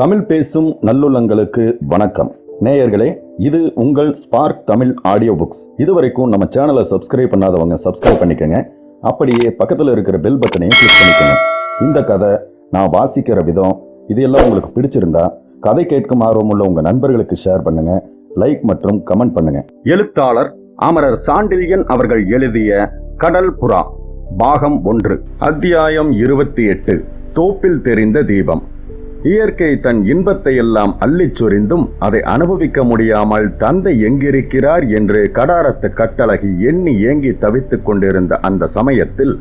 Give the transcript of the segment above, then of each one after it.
தமிழ் பேசும் நல்லுள்ளங்களுக்கு வணக்கம். நேயர்களே, இது உங்கள் ஸ்பார்க் தமிழ் ஆடியோ புக்ஸ். இதுவரைக்கும் நம்ம சேனலை சப்ஸ்கிரைப் பண்ணாதவங்க சப்ஸ்கிரைப் பண்ணிக்கங்க. அப்படியே பக்கத்தில் இருக்கிற பெல் பட்டனையும் கிளிக் பண்ணிக்கோங்க. இந்த கதை நான் வாசிக்கிற விதம் இது எல்லாம் உங்களுக்கு பிடிச்சிருந்தா கதை கேட்கும் ஆர்வமுள்ள உங்க நண்பர்களுக்கு ஷேர் பண்ணுங்க, லைக் மற்றும் கமெண்ட் பண்ணுங்க. எழுத்தாளர் அமரர் சாண்டில்யன் அவர்கள் எழுதிய கடல் புறா பாகம் 1, அத்தியாயம் 28. தோப்பில் தெரிந்த தீபம். இயற்கை தன் இன்பத்தை எல்லாம் அள்ளிச் சொரிந்தும் அதை அனுபவிக்க முடியாமல் தந்தை எங்கிருக்கிறார் என்று கடாரத்து கட்டழகி எண்ணி ஏங்கி தவித்துக் கொண்டிருந்த அந்த சமயத்தில்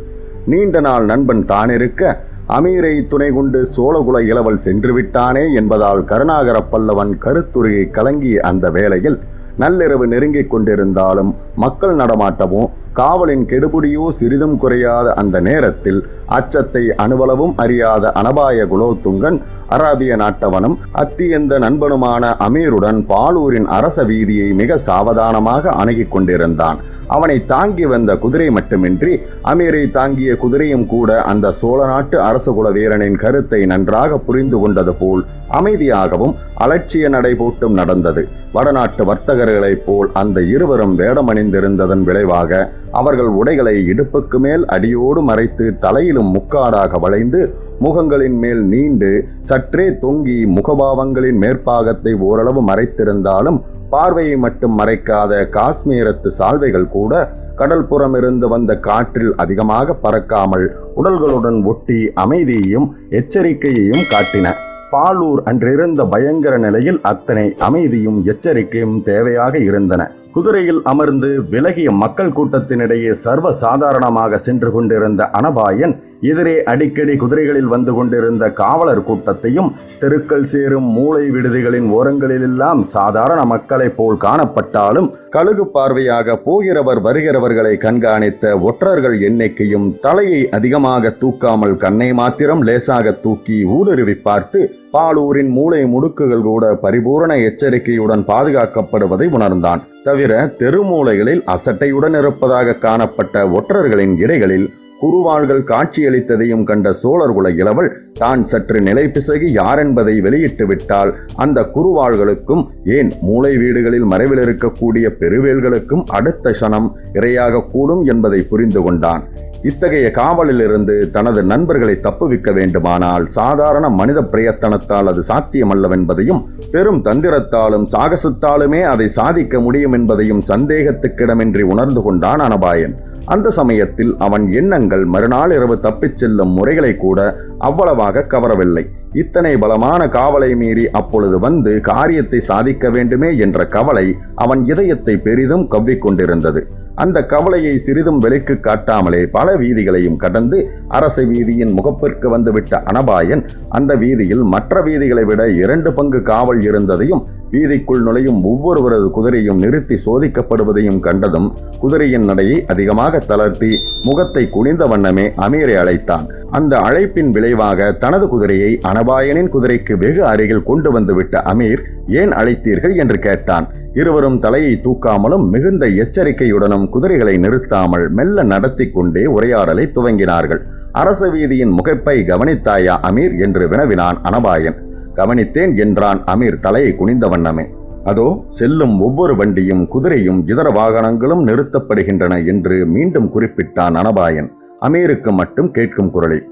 நீண்ட நாள் நண்பன் தானிருக்க அமீரை துணை கொண்டு சோழகுல இளவல் சென்று விட்டானே என்பதால் கருணாகர பல்லவன் கருத்துருகி கலங்கிய அந்த வேளையில் நள்ளிரவு நெருங்கிக் கொண்டிருந்தாலும் மக்கள் நடமாட்டமோ காவலின் கெடுபுடியோ சிறிதும் குறையாத அந்த நேரத்தில் அச்சத்தை அணுவளவும் அறியாத அனபாய குலோத்துங்கன் அராபிய நாட்டவனும் அத்தியந்த நண்பனுமான அமீருடன் பாலூரின் அரச வீதியை மிக சாவதானமாக அணுகிக் கொண்டிருந்தான். அவனை தாங்கி வந்த குதிரை மட்டுமின்றி அமீரை தாங்கிய குதிரையும் கூட அந்த சோழ நாட்டு அரசகுல வீரனின் கருத்தை நன்றாக புரிந்து கொண்டது போல் அமைதியாகவும் அலட்சிய நடைபோட்டும் நடந்தது. வடநாட்டு வர்த்தகர்களைப் போல் அந்த இருவரும் வேடமணிந்திருந்ததன் விளைவாக அவர்கள் உடைகளை இடுப்புக்கு மேல் அடியோடு மறைத்து தலையிலும் முக்காடாக வளைந்து முகங்களின் மேல் நீண்டு சற்றே தொங்கி முகபாவங்களின் மேற்பாகத்தை ஓரளவு மறைத்திருந்தாலும் பார்வையை மட்டும் மறைக்காத காஷ்மீரத்து சால்வைகள் கூட கடல் புறமிருந்து வந்த காற்றில் அதிகமாக பறக்காமல் உடல்களுடன் ஒட்டி அமைதியையும் எச்சரிக்கையையும் காட்டின. பாலூர் அன்றிருந்த பயங்கர நிலையில் அத்தனை அமைதியும் எச்சரிக்கையும் தேவையாக இருந்தன. குதிரையில் அமர்ந்து விலகிய மக்கள் கூட்டத்தினிடையே சர்வ சாதாரணமாக சென்று கொண்டிருந்த அனபாயன் எதிரே அடிக்கடி குதிரைகளில் வந்து கொண்டிருந்த காவலர் கூட்டத்தையும் தெருக்கள் சேரும் மூளை விடுதிகளின் ஓரங்களிலெல்லாம் சாதாரண மக்களைப் போல் காணப்பட்டாலும் கழுகு பார்வையாக போகிறவர் வருகிறவர்களை கண்காணித்த ஒற்றர்கள் எண்ணிக்கையும் தலையை அதிகமாக தூக்காமல் கண்ணை மாத்திரம் லேசாக தூக்கி ஊடுருவி பார்த்து பாலூரின் மூளை முடுக்குகள் கூட பரிபூரண எச்சரிக்கையுடன் பாதுகாக்கப்படுவதை உணர்ந்தான். தவிர தெருமூலைகளில் அசட்டையுடன் இருப்பதாக காணப்பட்ட ஒற்றர்களின் இடைகளில் குருவாள்கள் காட்சியளித்ததையும் கண்ட சோழர்குல இளவல் தான் சற்று நிலை பிசகி யாரென்பதை வெளியிட்டு விட்டால் அந்த குருவாள்களுக்கும் ஏன் மூளை வீடுகளில் மறைவில் இருக்கக்கூடிய பெருவேல்களுக்கும் அடுத்த சனம் இரையாக கூடும் என்பதை புரிந்து கொண்டான். இத்தகைய காவலிலிருந்து தனது நண்பர்களை தப்புவிக்க வேண்டுமானால் சாதாரண மனித பிரயத்தனத்தால் அது சாத்தியமல்லவென்பதையும் பெரும் தந்திரத்தாலும் சாகசத்தாலுமே அதை சாதிக்க முடியும் என்பதையும் சந்தேகத்துக்கிடமின்றி உணர்ந்து கொண்டான் அனபாயன். அந்த சமயத்தில் அவன் எண்ணங்கள் மறுநாள் இரவு தப்பிச் செல்லும் முறைகளை கூட அவ்வளவாக கவரவில்லை. இத்தனை பலமான காவலை மீறி அப்பொழுது வந்து காரியத்தை சாதிக்க வேண்டுமே என்ற கவலை அவன் இதயத்தை பெரிதும் கவ்விக்கொண்டிருந்தது. அந்த கவலையை சிறிதும் வெளிக்கு காட்டாமலே பல வீதிகளையும் கடந்து அரச வீதியின் முகப்பிற்கு வந்துவிட்ட அனபாயன் அந்த வீதியில் மற்ற வீதிகளை விட 2 பங்கு காவல் இருந்ததையும் வீதிக்குள் நுழையும் ஒவ்வொருவரது குதிரையும் நிறுத்தி சோதிக்கப்படுவதையும் கண்டதும் குதிரையின் நடையை அதிகமாக தளர்த்தி முகத்தை குனிந்த வண்ணமே அமீரை அழைத்தான். அந்த அழைப்பின் விளைவாக தனது குதிரையை அனபாயனின் குதிரைக்கு வெகு அருகில் கொண்டு வந்துவிட்ட அமீர் ஏன் அழைத்தீர்கள் என்று கேட்டான். இருவரும் தலையை தூக்காமலும் மிகுந்த எச்சரிக்கையுடனும் குதிரைகளை நிறுத்தாமல் மெல்ல நடத்தி கொண்டே உரையாடலை துவங்கினார்கள். அரச வீதியின் முகப்பை கவனித்தாயா அமீர் என்று வினவினான் அனபாயன். கவனித்தேன் என்றான் அமீர் தலையை குனிந்த வண்ணமே. அதோ செல்லும் ஒவ்வொரு வண்டியும் குதிரையும் இதர வாகனங்களும் நிறுத்தப்படுகின்றன என்று மீண்டும் குறிப்பிட்டான் அனபாயன் அமீருக்கு மட்டும் கேட்கும் குரலில்.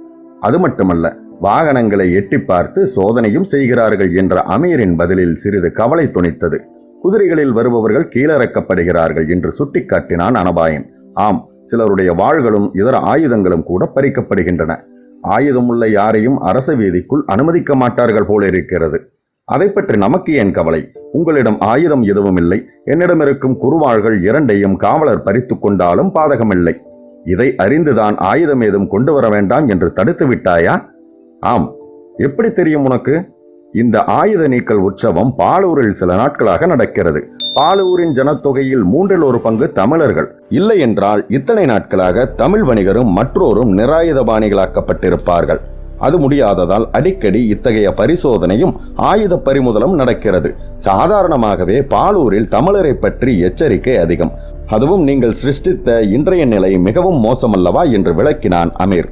அது மட்டுமல்ல, வாகனங்களை எட்டி பார்த்து சோதனையும் செய்கிறார்கள் என்ற அமீரின் பதிலில் சிறிது கவலை துணித்தது. குதிரைகளில் வருபவர்கள் கீழிறக்கப்படுகிறார்கள் என்று சுட்டிக்காட்டினான் அனபாயன். ஆம், சிலருடைய வாள்களும் இதர ஆயுதங்களும் கூட பறிக்கப்படுகின்றன. ஆயுதமுள்ள யாரையும் அரச வீதிக்குள் அனுமதிக்க மாட்டார்கள் போல இருக்கிறது. அதை பற்றி நமக்கு ஏன் கவலை? உங்களிடம் ஆயுதம் எதுவும் இல்லை. என்னிடம் இருக்கும் குருவாள்கள் 2ஐயும் காவலர் பறித்து கொண்டாலும் பாதகமில்லை. இதை அறிந்துதான் ஆயுதம் ஏதும் கொண்டு வர வேண்டாம் என்று தடுத்து விட்டாயா? ஆம். எப்படி தெரியும் உனக்கு? இந்த ஆயுத நீக்கல் உற்சவம் பாலூரில் சில நாட்களாக நடக்கிறது. பாலூரின் ஜனத்தொகையில் 3/1 பங்கு தமிழர்கள். இல்லை என்றால் இத்தனை நாட்களாக தமிழ் வணிகரும் மற்றோரும் நிராயுதபாணிகளாக்கப்பட்டிருப்பார்கள். அது முடியாததால் அடிக்கடி இத்தகைய பரிசோதனையும் ஆயுத பறிமுதலும் நடக்கிறது. சாதாரணமாகவே பாலூரில் தமிழரை பற்றி எச்சரிக்கை அதிகம். அதுவும் நீங்கள் சிருஷ்டித்த இன்றைய நிலை மிகவும் மோசமல்லவா என்று விளக்கினான் அமீர்.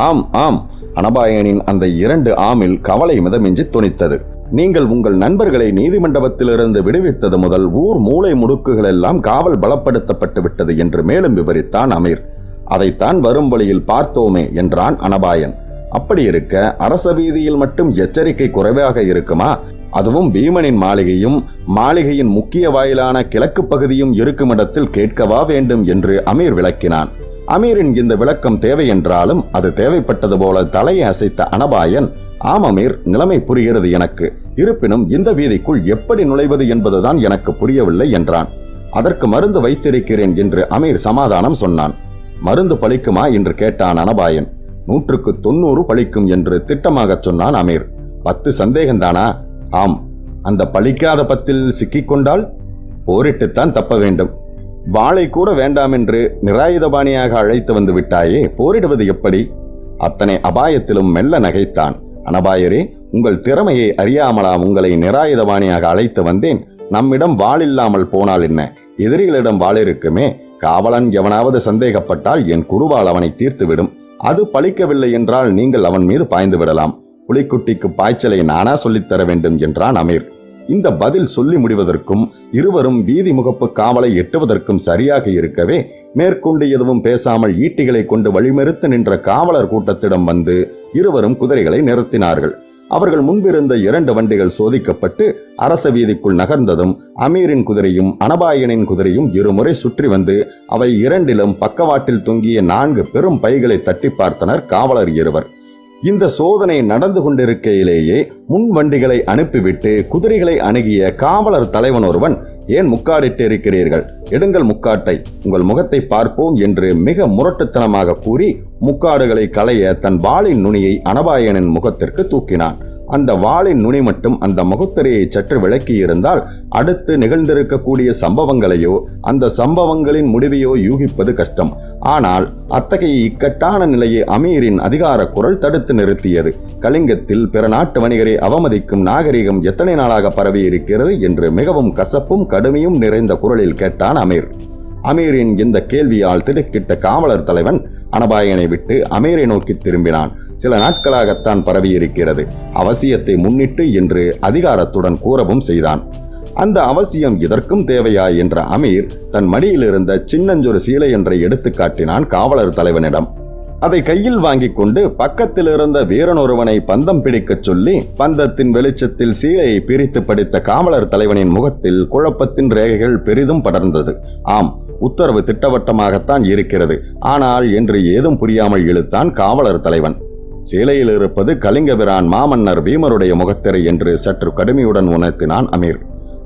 ஆம் ஆம், அனபாயனின் அந்த 2 ஆமில் கவலை மிதமின்றி துணித்தது. நீங்கள் உங்கள் நண்பர்களை நீதிமண்டபத்திலிருந்து விடுவித்தது முதல் ஊர் மூளை முடுக்குகள் எல்லாம் காவல் பலப்படுத்தப்பட்டு விட்டது என்று மேலும் விவரித்தான் அமீர். அதைத்தான் வரும் வழியில் பார்த்தோமே என்றான் அனபாயன். அப்படி இருக்க அரச வீதியில் மட்டும் எச்சரிக்கை குறைவாக இருக்குமா? அதுவும் பீமனின் மாளிகையும் மாளிகையின் முக்கிய வாயிலான கிழக்கு பகுதியும் இருக்கும் இடத்தில் கேட்கவா வேண்டும் என்று அமீர் விளக்கினான். அமீரின் இந்த விளக்கம் தேவை என்றாலும் அது தேவைப்பட்டது போல தலையை அசைத்த அனபாயன், ஆம் அமீர், நிலைமை புரிகிறது எனக்கு. இருப்பினும் இந்த வீதிக்குள் எப்படி நுழைவது என்பதுதான் எனக்கு புரியவில்லை என்றான். அதற்கு மருந்து வைத்திருக்கிறேன் என்று அமீர் சமாதானம் சொன்னான். மருந்து பலிக்குமா என்று கேட்டான் அனபாயன். 100க்கு 90 பலிக்கும் என்று திட்டமாக சொன்னான் அமீர். 10 சந்தேகம்தானா? ஆம். அந்த பலிக்காத 10ல் சிக்கிக்கொண்டால் போரிட்டுத்தான் தப்ப வேண்டும். வாளை கூட வேண்டாம் என்று நிராயுதபாணியாக அழைத்து வந்து விட்டாயே, போரிடுவது எப்படி? அத்தனை அபாயத்திலும் மெல்ல நகைத்தான். அனபாயரே, உங்கள் திறமையை அறியாமலாம் உங்களை நிராயுதபாணியாக அழைத்து வந்தேன். நம்மிடம் வாள் இல்லாமல் போனால் என்ன? எதிரிகளிடம் வாள் இருக்குமே. காவலன் எவனாவது சந்தேகப்பட்டால் என் குருவால் அவனை தீர்த்துவிடும். அது பலிக்கவில்லை என்றால் நீங்கள் அவன் மீது பாய்ந்து விடலாம். புலிக்குட்டிக்கு பாய்ச்சலை நானா சொல்லித்தர வேண்டும் என்றான் அமீர். இந்த பதில் சொல்லி முடிவதற்கும் இருவரும் வீதி முகப்பு காவலை எட்டுவதற்கும் சரியாக இருக்கவே மேற்கொண்டு எதுவும் பேசாமல் ஈட்டிகளை கொண்டு வழிமறித்து நின்ற காவலர் கூட்டத்திடம் வந்து இருவரும் குதிரைகளை நிறுத்தினார்கள். அவர்கள் முன்பிருந்த 2 வண்டிகள் சோதிக்கப்பட்டு அரச வீதிக்குள் நகர்ந்ததும் அமீரின் குதிரையும் அனபாயனின் குதிரையும் இருமுறை சுற்றி வந்து அவை 2லும் பக்கவாட்டில் தொங்கிய 4 பெரும் பைகளை தட்டி பார்த்தனர் காவலர் இருவர். இந்த சோதனை நடந்து கொண்டிருக்கையிலேயே முன் வண்டிகளை அனுப்பிவிட்டு குதிரைகளை அணுகிய காவலர் தலைவன் ஒருவன், ஏன் முக்காடிட்டு இருக்கிறீர்கள்? எடுங்கள் முக்காட்டை, உங்கள் முகத்தை பார்ப்போம் என்று மிக முரட்டுத்தனமாக கூறி முக்காடுகளை களைய தன் வாளின் நுனியை அனபாயனின் முகத்திற்கு தூக்கினான். அந்த வாளின் நுனி மட்டும் அந்த முகத்திரையை சற்று விளக்கி இருந்தால் அடுத்து நிகழ்ந்திருக்கக்கூடிய சம்பவங்களையோ அந்த சம்பவங்களின் முடிவையோ யூகிப்பது கஷ்டம். ஆனால் அத்தகைய இக்கட்டான நிலையை அமீரின் அதிகார குரல் தடுத்து நிறுத்தியது. கலிங்கத்தில் பிற நாட்டு வணிகரை அவமதிக்கும் நாகரிகம் எத்தனை நாளாக பரவி இருக்கிறது என்று மிகவும் கசப்பும் கடுமையும் நிறைந்த குரலில் கேட்டான் அமீர். அமீரின் இந்த கேள்வியால் திடுக்கிட்ட காவலர் தலைவன் அனபாயனை விட்டு அமீரை நோக்கி திரும்பினான். சில நாட்களாகத்தான் பரவியிருக்கிறது, அவசியத்தை முன்னிட்டு என்று அதிகாரத்துடன் கூறவும் செய்தான். அந்த அவசியம் இதற்கும் தேவையா என்ற அமீர் தன் மடியில் இருந்த சின்னஞ்சொரு சீலை என்றை எடுத்து காட்டினான் காவலர் தலைவனிடம். அதை கையில் வாங்கிக் கொண்டு பக்கத்தில் இருந்த வீரனொருவனை பந்தம் பிடிக்கச் சொல்லி பந்தத்தின் வெளிச்சத்தில் சீலையை பிரித்து படித்த காவலர் தலைவனின் முகத்தில் குழப்பத்தின் ரேகைகள் பெரிதும் படர்ந்தது. ஆம், உத்தரவு திட்டவட்டமாகத்தான் இருக்கிறது. ஆனால் என்று ஏதும் புரியாமல் இழுத்தான் காவலர் தலைவன். சீலையில் இருப்பது கலிங்கபிரான் மாமன்னர் பீமருடைய முகத்திரை என்று சற்று கடுமையுடன் உணர்த்தினான் அமீர்.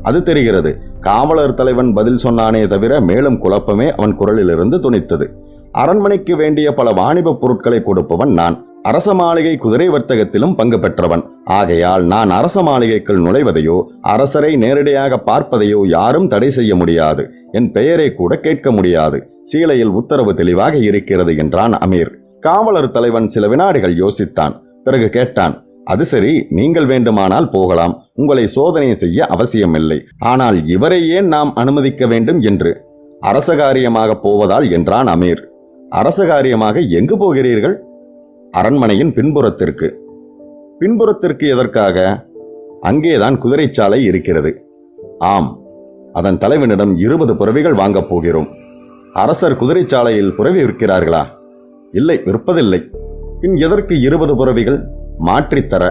அது தெரிகிறது. காவலர் தலைவன் பதில் சொன்னானே தவிர மேலும் குழப்பமே அவன் குரலிலிருந்து துணித்தது. அரண்மனைக்கு வேண்டிய பல வாணிப பொருட்களை கொடுப்பவன் நான். அரச மாளிகை குதிரை வர்த்தகத்திலும் பங்கு பெற்றவன். ஆகையால் நான் அரச மாளிகைக்குள் நுழைவதையோ அரசரை நேரடியாக பார்ப்பதையோ யாரும் தடை செய்ய முடியாது. என் பெயரை கூட கேட்க முடியாது. சீலையில் உத்தரவு தெளிவாக இருக்கிறது என்றான் அமீர். காவலர் தலைவன் சில வினாடிகள் யோசித்தான். பிறகு கேட்டான், அது சரி, நீங்கள் வேண்டுமானால் போகலாம். உங்களை சோதனை செய்ய அவசியமில்லை. ஆனால் இவரை ஏன் நாம் அனுமதிக்க வேண்டும் என்று? அரசகாரியமாக போவதால் என்றான் அமீர். அரசகாரியமாக எங்கு போகிறீர்கள்? அரண்மனையின் பின்புறத்திற்கு. பின்புறத்திற்கு எதற்காக? அங்கேதான் குதிரைச்சாலை இருக்கிறது. ஆம், அதன் தலைவனிடம் 20 புறவிகள் வாங்கப் போகிறோம். அரசர் குதிரைச்சாலையில் புறவி விற்கிறார்களா? இல்லை, விற்பதில்லை. பின் எதற்கு 20 புறவிகள்? மாற்றித்தர.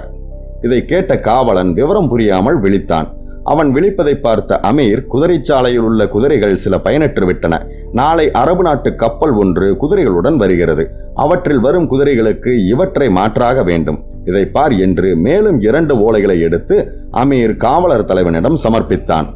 இதை கேட்ட காவலன் விவரம் புரியாமல் விழித்தான். அவன் விழிப்பதை பார்த்த அமீர், குதிரைச்சாலையில் உள்ள குதிரைகள் சில பயனற்று விட்டன. நாளை அரபு நாட்டு கப்பல் ஒன்று குதிரைகளுடன் வருகிறது. அவற்றில் வரும் குதிரைகளுக்கு இவற்றை மாற்றாக வேண்டும். இதை பார் என்று மேலும் 2 ஓலைகளை எடுத்து அமீர் காவலர் தலைவனிடம் சமர்ப்பித்தான்.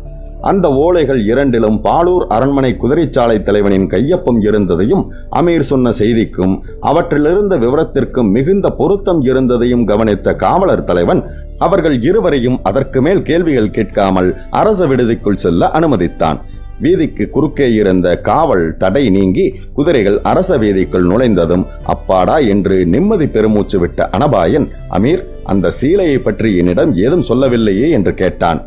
அந்த ஓலைகள் 2லும் பாலூர் அரண்மனை குதிரைச்சாலை தலைவனின் கையொப்பம் இருந்ததையும் அமீர் சொன்ன செய்திக்கும் அவற்றிலிருந்த விவரத்திற்கும் மிகுந்த பொருத்தம் இருந்ததையும் கவனித்த காவலர் தலைவன் அவர்கள் இருவரையும் அதற்கு மேல் கேள்விகள் கேட்காமல் அரச விடுதிக்குள் செல்ல அனுமதித்தான். வீதிக்கு குறுக்கே இருந்த காவல் தடை நீங்கி குதிரைகள் அரச வீதிக்குள் நுழைந்ததும் அப்பாடா என்று நிம்மதி பெருமூச்சு விட்ட அனபாயன், அமீர், அந்த சீலையை பற்றி என்னிடம் ஏதும் சொல்லவில்லையே என்று கேட்டான்.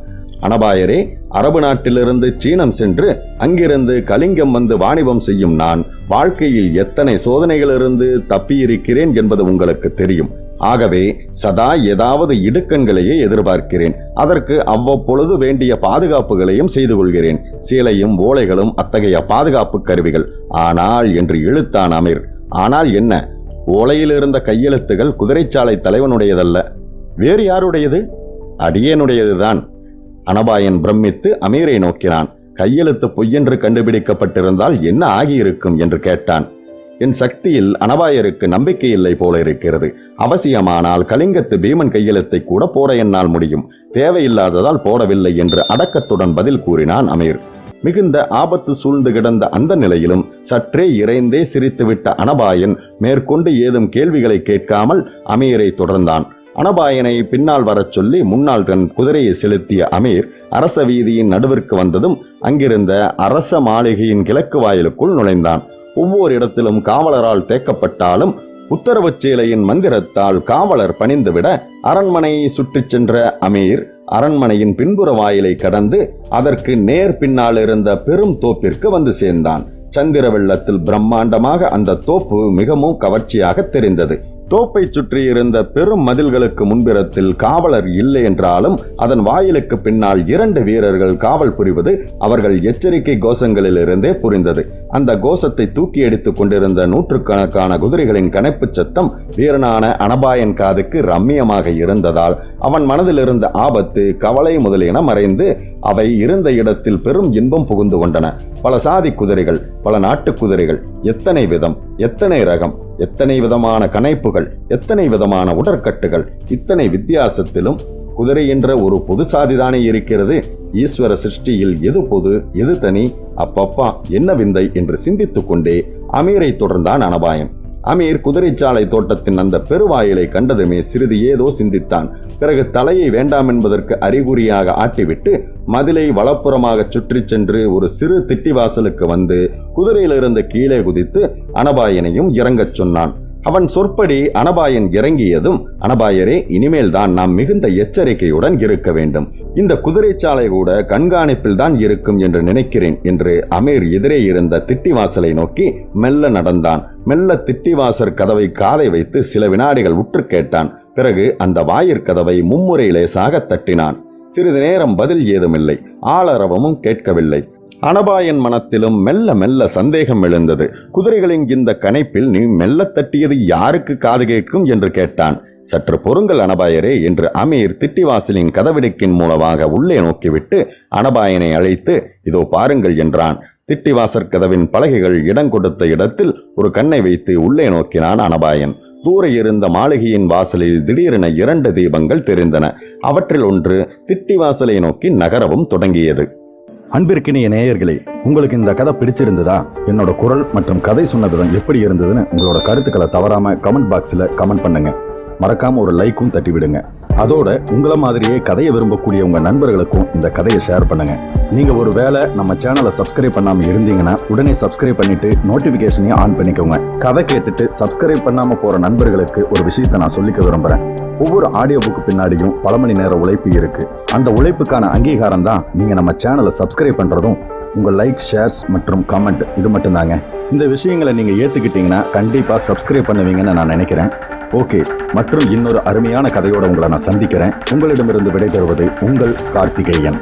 அனபாயரே, அரபு நாட்டிலிருந்து சீனம் சென்று அங்கிருந்து கலிங்கம் வந்து வாணிபம் செய்யும் நான் வாழ்க்கையில் எத்தனை சோதனைகளிலிருந்து தப்பியிருக்கிறேன் என்பது உங்களுக்கு தெரியும். ஆகவே சதா ஏதாவது இடுக்கண்களையே எதிர்பார்க்கிறேன். அதற்கு அவ்வப்பொழுது வேண்டிய பாதுகாப்புகளையும் செய்து கொள்கிறேன். சீலையும் ஓலைகளும் அத்தகைய பாதுகாப்பு கருவிகள். ஆனால் என்று இழுத்தான் அமீர். ஆனால் என்ன? ஓலையில் இருந்த கையெழுத்துகள் குதிரைச்சாலை தலைவனுடையதல்ல. வேறு யாருடையது? அடியேனுடையதுதான். அனபாயன் பிரமித்து அமீரை நோக்கினான். கையெழுத்து பொய்யென்று கண்டுபிடிக்கப்பட்டிருந்தால் என்ன ஆகியிருக்கும் என்று கேட்டான். என் சக்தியில் அனபாயருக்கு நம்பிக்கை இல்லை போல இருக்கிறது. அவசியமானால் கலிங்கத்து பீமன் கையெழுத்தை கூட போட என்னால் முடியும். தேவையில்லாததால் போடவில்லை என்று அடக்கத்துடன் பதில் கூறினான் அமீர். மிகுந்த ஆபத்து சூழ்ந்து கிடந்த அந்த நிலையிலும் சற்றே இறைந்தே சிரித்துவிட்ட அனபாயன் மேற்கொண்டு ஏதும் கேள்விகளை கேட்காமல் அமீரை தொடர்ந்தான். அனபாயனை பின்னால் வரச் சொல்லி முன்னால் தன் குதிரையை செலுத்திய அமீர் அரச வீதியின் நடுவிற்கு வந்ததும் அங்கிருந்த அரச மாளிகையின் கிழக்கு வாயிலுக்குள் நுழைந்தான். ஒவ்வொரு இடத்திலும் காவலரால் தேக்கப்பட்டாலும் உத்தரவு சேலையின் மந்திரத்தால் காவலர் பணிந்துவிட அரண்மனையை சுற்றிச் சென்ற அமீர் அரண்மனையின் பின்புற வாயிலை கடந்து அதற்கு நேர் பின்னால் இருந்த பெரும் தோப்பிற்கு வந்து சேர்ந்தான். சந்திர வெள்ளத்தில் பிரம்மாண்டமாக அந்த தோப்பு மிகவும் கவர்ச்சியாக தெரிந்தது. தோப்பை சுற்றி இருந்த பெரும் மதில்களுக்கு முன்பிறத்தில் காவலர் இல்லை என்றாலும் அதன் வாயிலுக்கு பின்னால் 2 வீரர்கள் காவல் புரிவது அவர்கள் எச்சரிக்கை கோஷங்களிலிருந்தே புரிந்தது. அந்த கோஷத்தை தூக்கி எடுத்துக் கொண்டிருந்த நூற்றுக்கணக்கான குதிரைகளின் கனைப்பு சத்தம் வீரனான அனபாயன் காதுக்கு ரம்மியமாக இருந்ததால் அவன் மனதில் இருந்த ஆபத்து, கவலை முதலியன மறைந்து அவை இருந்த இடத்தில் பெரும் இன்பம் புகுந்து கொண்டன. பல சாதி குதிரைகள், பல நாட்டு குதிரைகள், எத்தனை விதம், எத்தனை ரகம், எத்தனை விதமான கனைப்புகள், எத்தனை விதமான உடற்கட்டுகள். இத்தனை வித்தியாசத்திலும் குதிரை என்ற ஒரு பொது சாதிதானே இருக்கிறது. ஈஸ்வர சிருஷ்டியில் எது பொது, எது தனி? அப்பப்பா என்ன விந்தை என்று சிந்தித்துக் கொண்டே அமீரை தொடர்ந்தான் அனபாயன். அமீர் குதிரைச்சாலை தோட்டத்தின் அந்த பெருவாயிலை கண்டதுமே சிறிது ஏதோ சிந்தித்தான். பிறகு தலையை வேண்டாம் என்பதற்கு அறிகுறியாக ஆட்டிவிட்டு மதிலை வலப்புறமாக சுற்றி சென்று ஒரு சிறு திட்டிவாசலுக்கு வந்து குதிரையிலிருந்து கீழே குதித்து அனபாயனையும் இறங்கச் சொன்னான். அவன் சொற்படி அனபாயன் இறங்கியதும், அனபாயரே, இனிமேல் தான் நாம் மிகுந்த எச்சரிக்கையுடன் இருக்க வேண்டும். இந்த குதிரைச்சாலை கூட கண்காணிப்பில் தான் இருக்கும் என்று நினைக்கிறேன் என்று அமீர் எதிரே இருந்த திட்டிவாசலை நோக்கி மெல்ல நடந்தான். மெல்ல திட்டிவாசர் கதவை காதை வைத்து சில வினாடிகள் உற்று கேட்டான். பிறகு அந்த வாயிற்கதவை மும்முறை லேசாக தட்டினான். சிறிது நேரம் பதில் ஏதுமில்லை. ஆளரவமும் கேட்கவில்லை. அனபாயன் மனத்திலும் மெல்ல மெல்ல சந்தேகம் எழுந்தது. குதிரைகளின் இந்த கனைப்பில் நீ மெல்ல தட்டியது யாருக்கு காது கேட்கும் என்று கேட்டான். சற்று பொறுங்கள் அனபாயரே என்று அமீர் திட்டிவாசலின் கதவிடுக்கின் மூலமாக உள்ளே நோக்கிவிட்டு அனபாயனை அழைத்து இதோ பாருங்கள் என்றான். திட்டிவாசற் கதவின் பலகைகள் இடம் கொடுத்த இடத்தில் ஒரு கண்ணை வைத்து உள்ளே நோக்கினான் அனபாயன். தூர இருந்த மாளிகையின் வாசலில் திடீரென 2 தீபங்கள் தெரிந்தன. அவற்றில் ஒன்று திட்டிவாசலை நோக்கி நகரவும் தொடங்கியது. அன்பிற்கினிய நேயர்களே, உங்களுக்கு இந்த கதை பிடிச்சிருந்ததா? என்னோட குரல் மற்றும் கதை சொன்ன விதம் எப்படி இருந்ததுன்னு உங்களோட கருத்துக்களை தவறாம கமெண்ட் பாக்ஸில் கமெண்ட் பண்ணுங்க. மறக்காம ஒரு லைக்கும் தட்டி விடுங்க. அதோட உங்களை மாதிரியே கதையை விரும்பக்கூடிய உங்க நண்பர்களுக்கும் இந்த கதையை ஷேர் பண்ணுங்க. நீங்க ஒரு வேளை நம்ம சேனலை சப்ஸ்கிரைப் பண்ணாம இருந்தீங்கன்னா உடனே சப்ஸ்கிரைப் பண்ணிட்டு நோட்டிபிகேஷனையும் ஆன் பண்ணிக்கோங்க. கதை கேட்டுட்டு சப்ஸ்கிரைப் பண்ணாம போற நண்பர்களுக்கு ஒரு விஷயத்தை நான் சொல்லிக்க விரும்புறேன். ஒவ்வொரு ஆடியோ புக்கு பின்னாடியும் பல மணி நேர உழைப்பு இருக்கு. அந்த உழைப்புக்கான அங்கீகாரம் தான் நீங்க நம்ம சேனலை சப்ஸ்கிரைப் பண்றதும் உங்கள் லைக், ஷேர்ஸ் மற்றும் கமெண்ட். இது மட்டும்தாங்க. இந்த விஷயங்களை நீங்க ஏத்துக்கிட்டீங்கன்னா கண்டிப்பா சப்ஸ்கிரைப் பண்ணுவீங்கன்னு நான் நினைக்கிறேன். ஓகே, மற்றும் இன்னொரு அருமையான கதையோட உங்களை நான் சந்திக்கிறேன். உங்களிடமிருந்து விடைபெறுவது உங்கள் கார்த்திகேயன்.